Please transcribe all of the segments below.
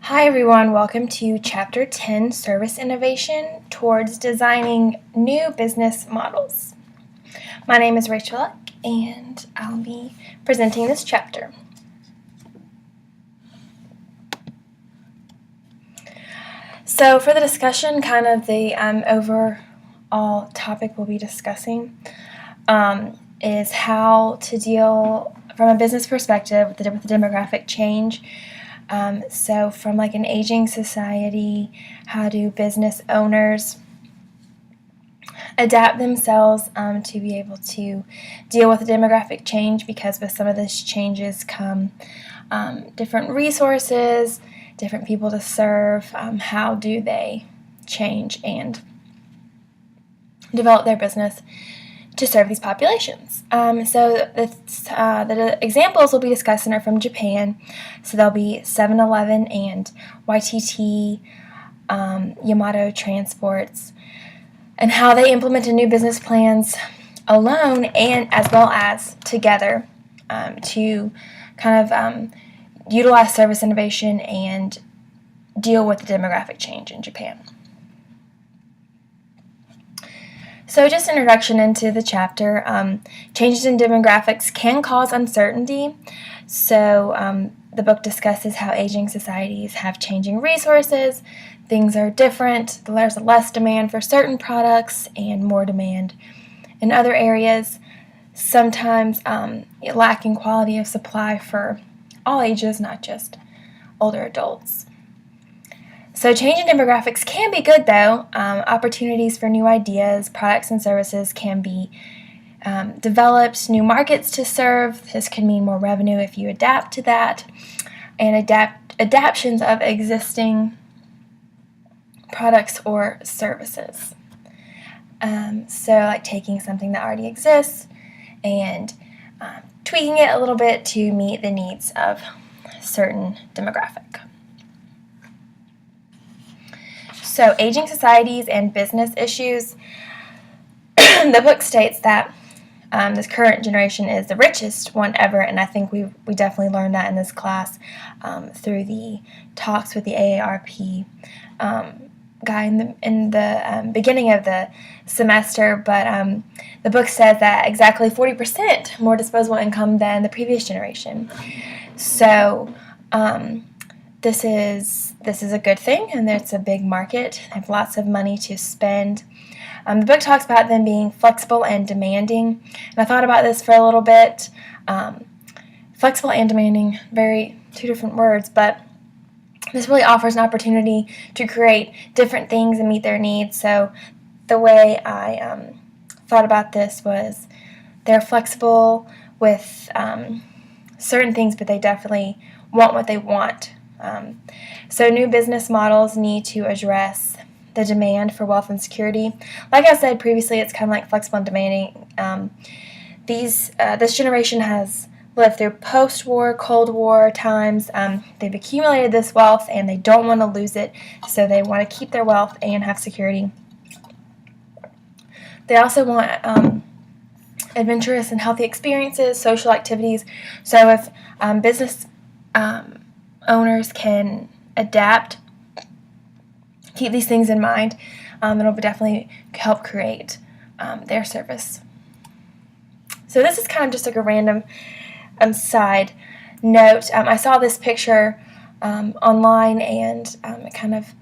Hi everyone, welcome to Chapter 10, Service Innovation Towards Designing New Business Models. My name is Rachel Luck, and I'll be presenting this chapter. So for the discussion, kind of the overall topic we'll be discussing is how to deal from a business perspective with the demographic change. So from like an aging society, how do business owners adapt themselves to be able to deal with the demographic change, because with some of these changes come different resources, different people to serve. How do they change and develop their business to serve these populations? So the examples we'll be discussing are from Japan. So there'll be 7-Eleven and YTT, Yamato Transports, and how they implemented new business plans alone and as well as together to kind of utilize service innovation and deal with the demographic change in Japan. So just introduction into the chapter. Changes in demographics can cause uncertainty. So the book discusses how aging societies have changing resources. Things are different. There's less demand for certain products and more demand in other areas. Sometimes lacking quality of supply for all ages, not just older adults. So change in demographics can be good, though. Opportunities for new ideas, products, and services can be developed, new markets to serve. This can mean more revenue if you adapt to that, and adaptations of existing products or services. So like taking something that already exists and tweaking it a little bit to meet the needs of certain demographic. So aging societies and business issues. The book states that this current generation is the richest one ever, and I think we definitely learned that in this class through the talks with the AARP guy in the beginning of the semester. But the book says that exactly 40% more disposable income than the previous generation. So this is a good thing, and it's a big market. They have lots of money to spend. The book talks about them being flexible and demanding, and I thought about this for a little bit. Flexible and demanding, two different words, but this really offers an opportunity to create different things and meet their needs. So the way I thought about this was they're flexible with certain things, but they definitely want what they want. So new business models need to address the demand for wealth and security. Like I said previously, it's kind of like flexible and demanding. This generation has lived through post-war, Cold War times. They've accumulated this wealth and they don't want to lose it, so they want to keep their wealth and have security. They also want adventurous and healthy experiences, social activities. So if business owners can adapt, keep these things in mind, it'll definitely help create their service. So this is kind of just like a random side note. I saw this picture online, and it kind of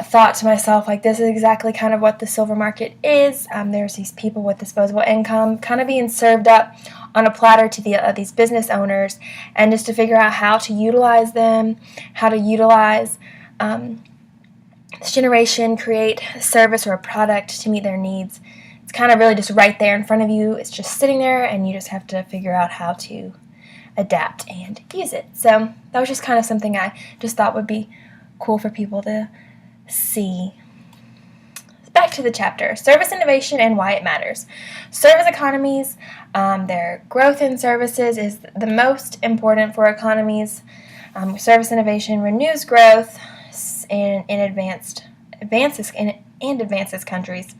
thought to myself, like, this is exactly kind of what the silver market is. There's these people with disposable income kind of being served up on a platter to these business owners, and just to figure out how to utilize them, how to utilize this generation, create a service or a product to meet their needs. It's kind of really just right there in front of you. It's just sitting there, and you just have to figure out how to adapt and use it. So that was just kind of something I just thought would be cool for people to see. Back to the chapter, service innovation and why it matters. Service economies, their growth in services is the most important for economies. Service innovation renews growth and advances countries.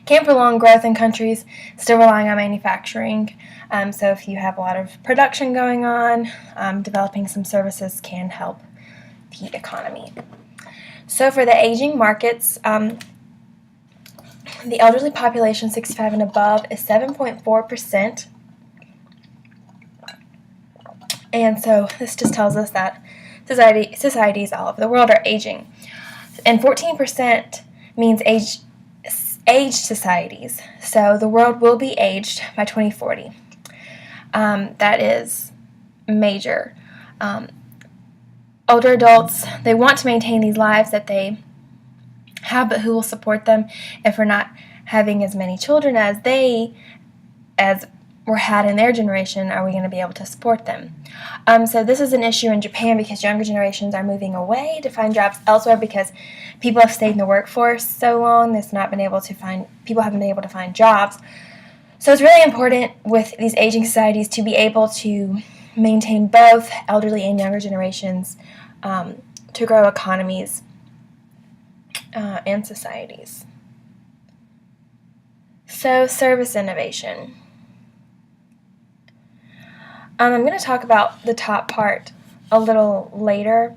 can prolong growth in countries still relying on manufacturing. So if you have a lot of production going on, developing some services can help the economy. So for the aging markets, the elderly population 65 and above is 7.4%. And so this just tells us that societies all over the world are aging. And 14% means aged societies. So the world will be aged by 2040. That is major. Older adults, they want to maintain these lives that they have, but who will support them if we're not having as many children as were had in their generation? Are we going to be able to support them? So this is an issue in Japan because younger generations are moving away to find jobs elsewhere because people have stayed in the workforce so long. People haven't been able to find jobs. So it's really important with these aging societies to be able to maintain both elderly and younger generations to grow economies and societies. So service innovation. I'm going to talk about the top part a little later.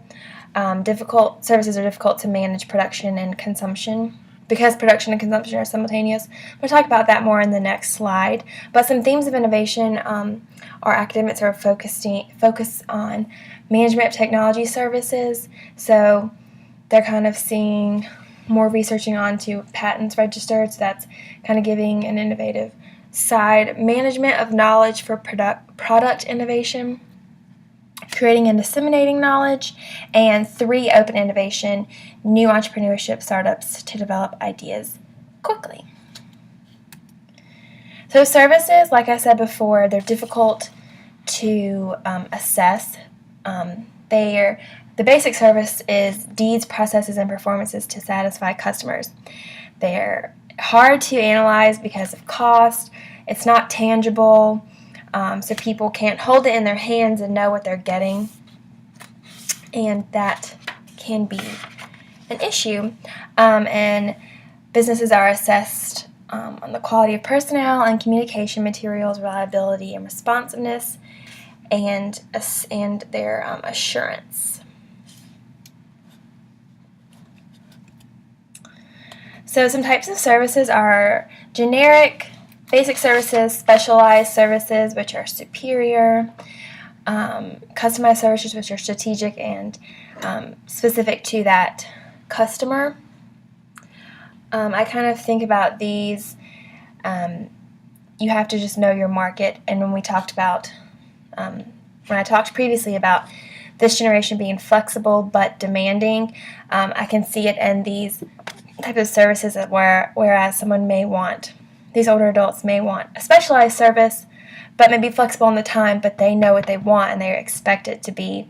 Services are difficult to manage production and consumption because production and consumption are simultaneous. We'll talk about that more in the next slide. But some themes of innovation our academics are focused on management of technology services. So they're kind of seeing more researching onto patents registered. So that's kind of giving an innovative side. Management of knowledge for product innovation, creating and disseminating knowledge, and 3, open innovation, new entrepreneurship startups to develop ideas quickly. So services, like I said before, they're difficult to assess. The basic service is deeds, processes, and performances to satisfy customers. They're hard to analyze because of cost. It's not tangible, so people can't hold it in their hands and know what they're getting, and that can be an issue. And businesses are assessed on the quality of personnel and communication materials, reliability and responsiveness, and their assurance. So some types of services are generic, basic services, specialized services, which are superior, customized services, which are strategic and specific to that customer. I kind of think about these, you have to just know your market. And when I talked previously about this generation being flexible but demanding, I can see it in these type of services whereas these older adults may want a specialized service but may be flexible in the time, but they know what they want and they expect it to be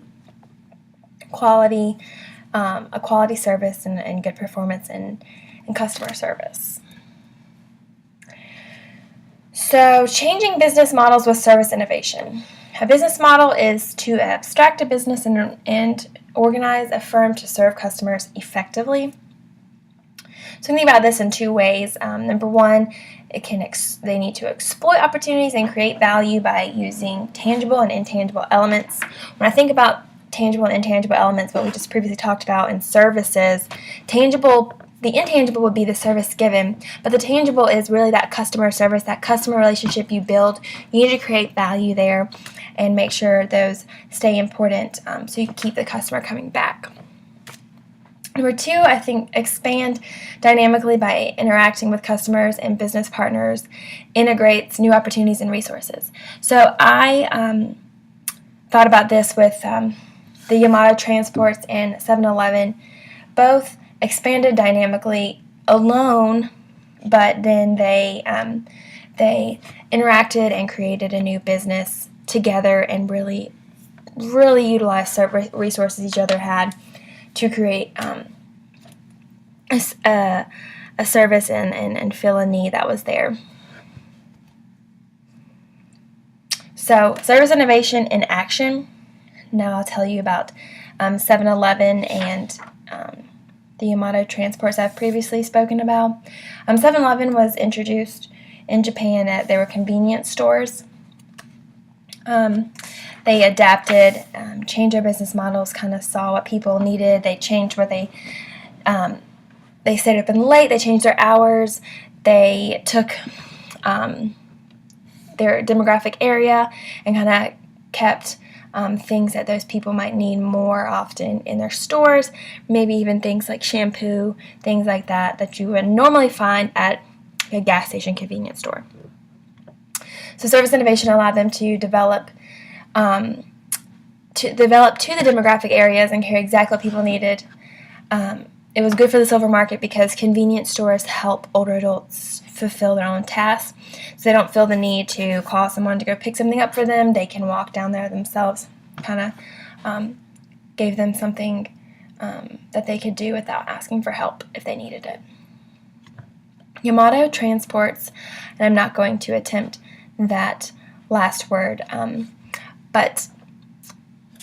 quality, a quality service and good performance in customer service. So changing business models with service innovation. A business model is to abstract a business and organize a firm to serve customers effectively. So think about this in 2 ways. Number one, they need to exploit opportunities and create value by using tangible and intangible elements. When I think about tangible and intangible elements, what we just previously talked about in services, the intangible would be the service given, but the tangible is really that customer service, that customer relationship you build. You need to create value there and make sure those stay important so you can keep the customer coming back. Number 2, I think expand dynamically by interacting with customers and business partners, integrates new opportunities and resources. So I thought about this with the Yamato Transports and 7-Eleven. Both expanded dynamically alone, but then they interacted and created a new business together and really utilized resources each other had to create a service and fill a need that was there. So service innovation in action. Now I'll tell you about 7-Eleven and the Yamato transports I've previously spoken about. 7-Eleven was introduced in Japan they were convenience stores. They adapted, changed their business models, kind of saw what people needed. They changed what they stayed open late. They changed their hours. They took their demographic area and kind of kept things that those people might need more often in their stores, maybe even things like shampoo, things like that you would normally find at a gas station convenience store. So service innovation allowed them to develop to the demographic areas and carry exactly what people needed. It was good for the silver market because convenience stores help older adults fulfill their own tasks, so they don't feel the need to call someone to go pick something up for them. They can walk down there themselves. Kind of gave them something that they could do without asking for help if they needed it. Yamato transports, and I'm not going to attempt that last word, but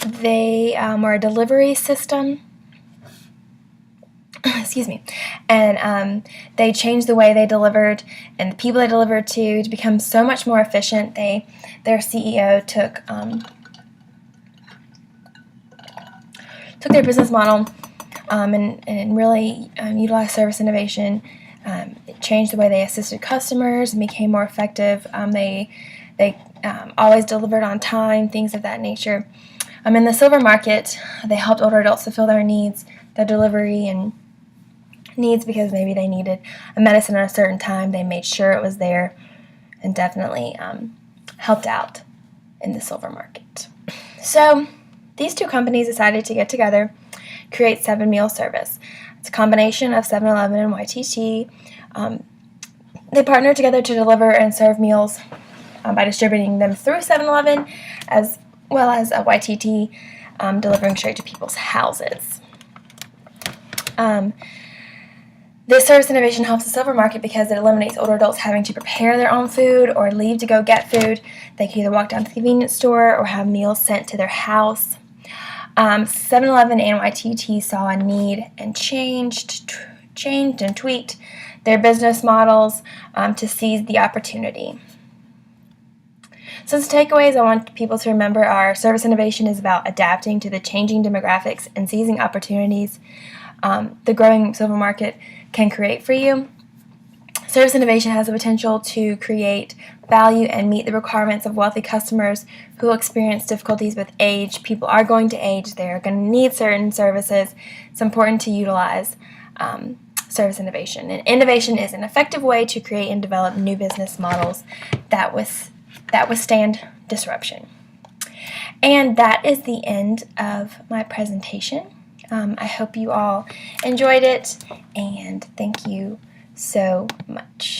they were a delivery system. Excuse me. And they changed the way they delivered and the people they delivered to become so much more efficient. Their CEO took their business model and really utilized service innovation. It changed the way they assisted customers and became more effective. They always delivered on time, things of that nature. In the silver market, they helped older adults fulfill their needs, their delivery and needs, because maybe they needed a medicine at a certain time. They made sure it was there and definitely helped out in the silver market. So these two companies decided to get together, create 7-Meal Service. It's a combination of 7-Eleven and YTT. They partnered together to deliver and serve meals by distributing them through 7-Eleven as well as YTT delivering straight to people's houses. This service innovation helps the silver market because it eliminates older adults having to prepare their own food or leave to go get food. They can either walk down to the convenience store or have meals sent to their house. 7-Eleven and YTT saw a need and changed and tweaked their business models to seize the opportunity. So the takeaways I want people to remember are: service innovation is about adapting to the changing demographics and seizing opportunities the growing silver market can create for you. Service innovation has the potential to create value and meet the requirements of wealthy customers who will experience difficulties with age. People are going to age. They're going to need certain services. It's important to utilize service innovation. And innovation is an effective way to create and develop new business models that withstand disruption. And that is the end of my presentation. I hope you all enjoyed it, and thank you so much.